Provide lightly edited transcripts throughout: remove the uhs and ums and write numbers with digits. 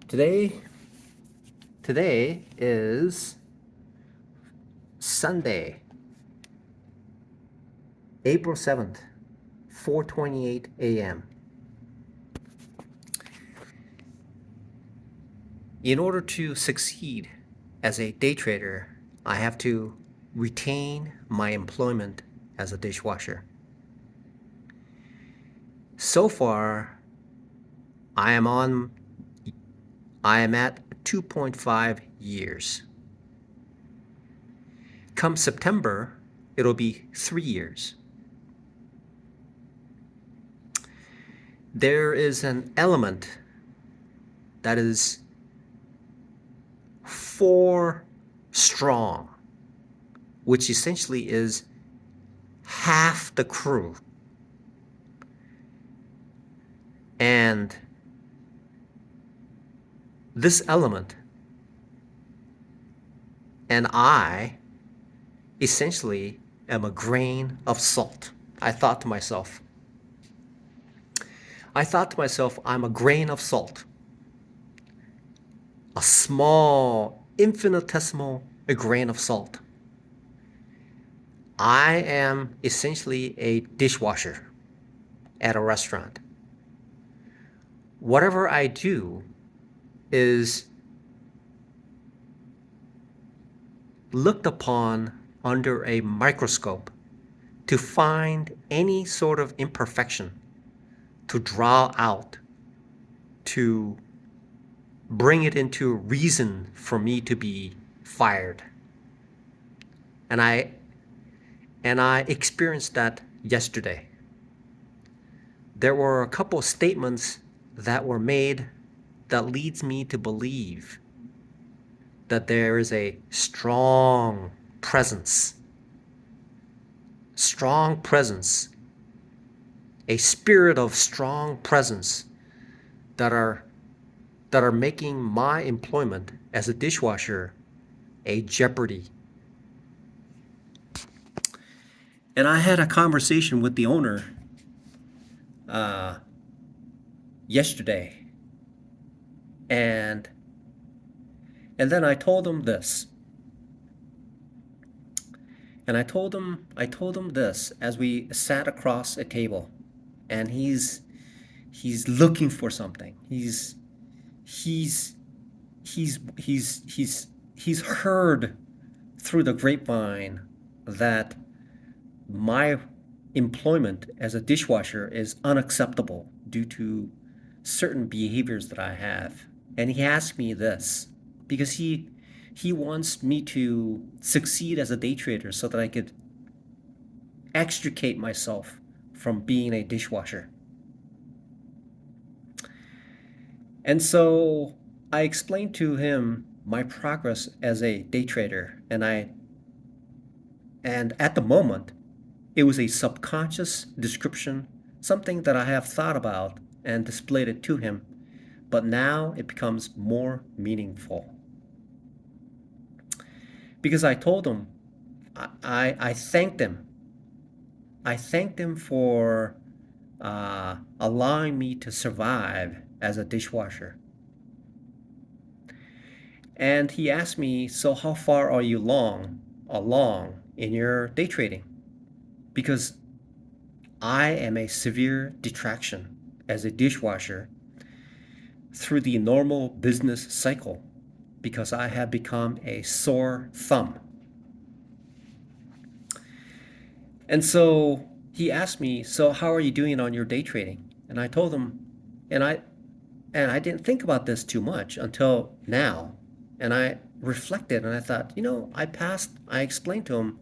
Today is Sunday, April 7th, 4:28 a.m. In order to succeed as a day trader, I have to retain my employment as a dishwasher. So far, I am at 2.5 years. Come September, it'll be 3 years. There is an element that is 4 strong, which essentially is half the crew. And this element and I essentially am a grain of salt. I thought to myself, I'm a grain of salt. A small, infinitesimal grain of salt. I am essentially a dishwasher at a restaurant. Whatever I do is looked upon under a microscope to find any sort of imperfection, to draw out, to bring it into reason for me to be fired. And I experienced that yesterday. There were a couple of statements that were made that leads me to believe that there is a strong presence, a spirit of strong presence that are making my employment as a dishwasher a jeopardy. And I had a conversation with the owner yesterday, and then I told him this. And I told him this as we sat across a table, and he's looking for something. He's heard through the grapevine that my employment as a dishwasher is unacceptable due to certain behaviors that I have. And he asked me this because he wants me to succeed as a day trader so that I could extricate myself from being a dishwasher. And so I explained to him my progress as a day trader, and at the moment it was a subconscious description, something that I have thought about and displayed it to him, but now it becomes more meaningful. Because I told him, I thanked him. I thanked him for allowing me to survive as a dishwasher. And he asked me, so how far are you along in your day trading? Because I am a severe detraction as a dishwasher through the normal business cycle because I have become a sore thumb. And so he asked me, so how are you doing on your day trading? And I told him, and I didn't think about this too much until now. And I reflected and I thought, I explained to him,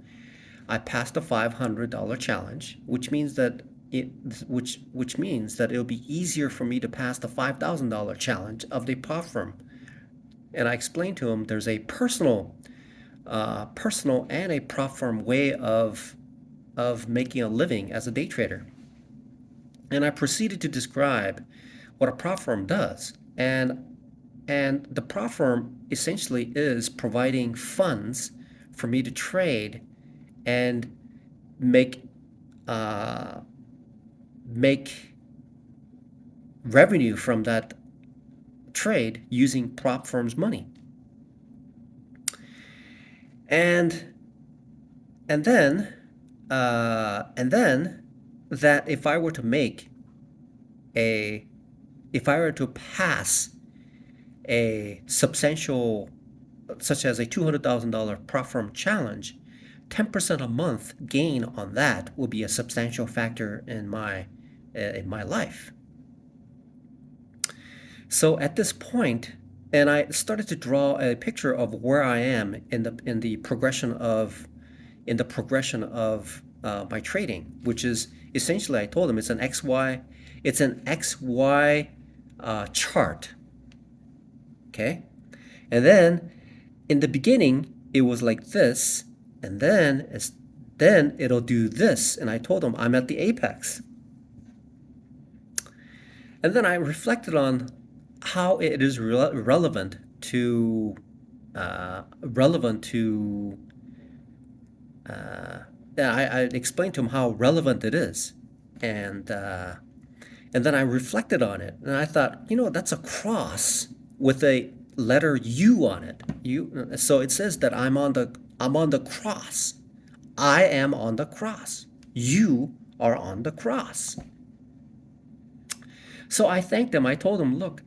I passed a $500 challenge, which means that it'll be easier for me to pass the $5,000 challenge of the prop firm. And I explained to him there's a personal and a prop firm way of making a living as a day trader. And I proceeded to describe what a prop firm does. And the prop firm essentially is providing funds for me to trade and make revenue from that trade using prop firm's money. And and then that if I were to pass a substantial, such as a $200,000 prop firm challenge, 10% a month gain on that will be a substantial factor in my life. So at this point, and I started to draw a picture of where I am in the progression of my trading, which is essentially, I told him it's an XY chart. Okay, and then in the beginning it was like this, and then it'll do this, and I told him I'm at the apex. And then I reflected on how it is relevant to I explained to him how relevant it is, and then I reflected on it, and I thought, that's a cross with a letter U on it. So it says that I'm on the cross. I am on the cross. You are on the cross. So I thanked him. I told him, look,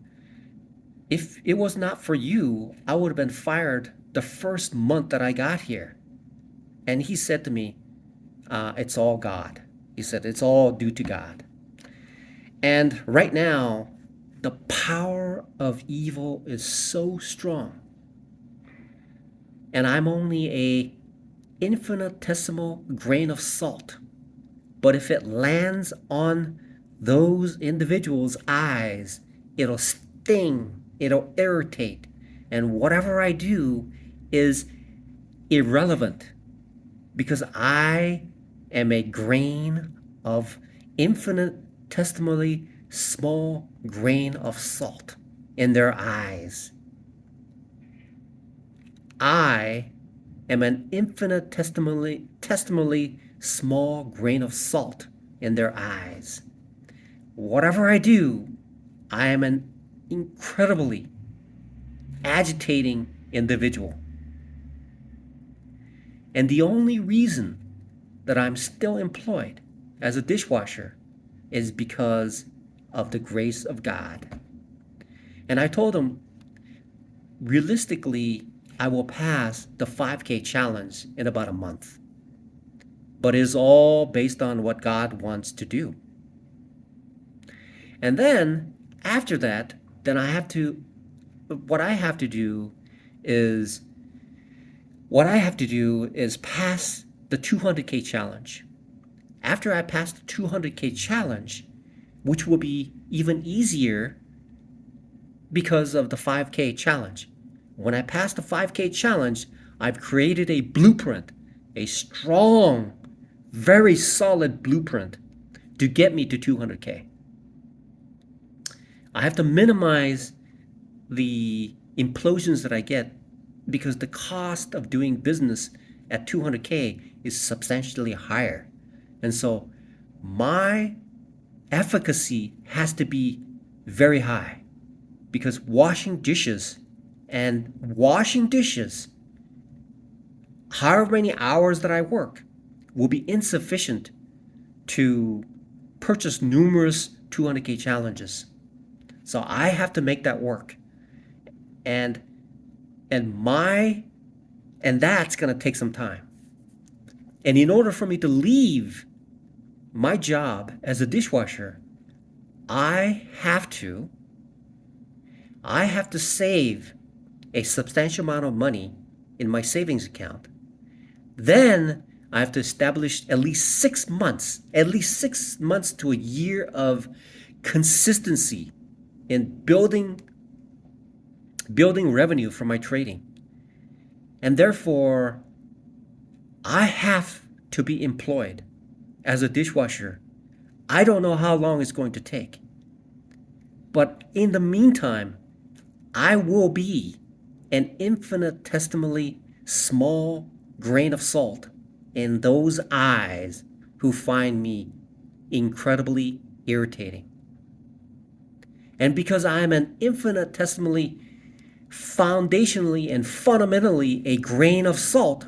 if it was not for you, I would have been fired the first month that I got here. And he said to me, it's all God. He said, it's all due to God. And right now, the power of evil is so strong. And I'm only a infinitesimal grain of salt. But if it lands on those individuals' eyes, it'll sting, it'll irritate, and whatever I do is irrelevant, because I am a grain of infinitesimally small grain of salt in their eyes. I am an infinitesimally small grain of salt in their eyes. Whatever I do, I am an incredibly agitating individual. And the only reason that I'm still employed as a dishwasher is because of the grace of God. And I told him, realistically, I will pass the 5K challenge in about a month. But it's all based on what God wants to do. And then after that, then what I have to do is pass the 200K challenge. After I pass the 200K challenge, which will be even easier because of the 5K challenge. When I pass the 5K challenge, I've created a blueprint, a strong, very solid blueprint to get me to 200K. I have to minimize the implosions that I get because the cost of doing business at 200K is substantially higher. And so my efficacy has to be very high, because washing dishes, however many hours that I work, will be insufficient to purchase numerous 200K challenges. So I have to make that work. And that's going to take some time. And in order for me to leave my job as a dishwasher, I have to save a substantial amount of money in my savings account. Then I have to establish at least 6 months to a year of consistency in building revenue from my trading. And therefore, I have to be employed as a dishwasher. I don't know how long it's going to take. But in the meantime, I will be an infinitesimally small grain of salt in those eyes who find me incredibly irritating. And because I am an infinitesimally, foundationally, and fundamentally a grain of salt,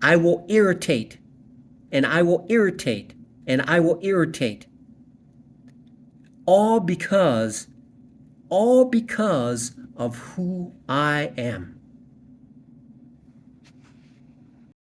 I will irritate, and I will irritate, and I will irritate. All because of who I am.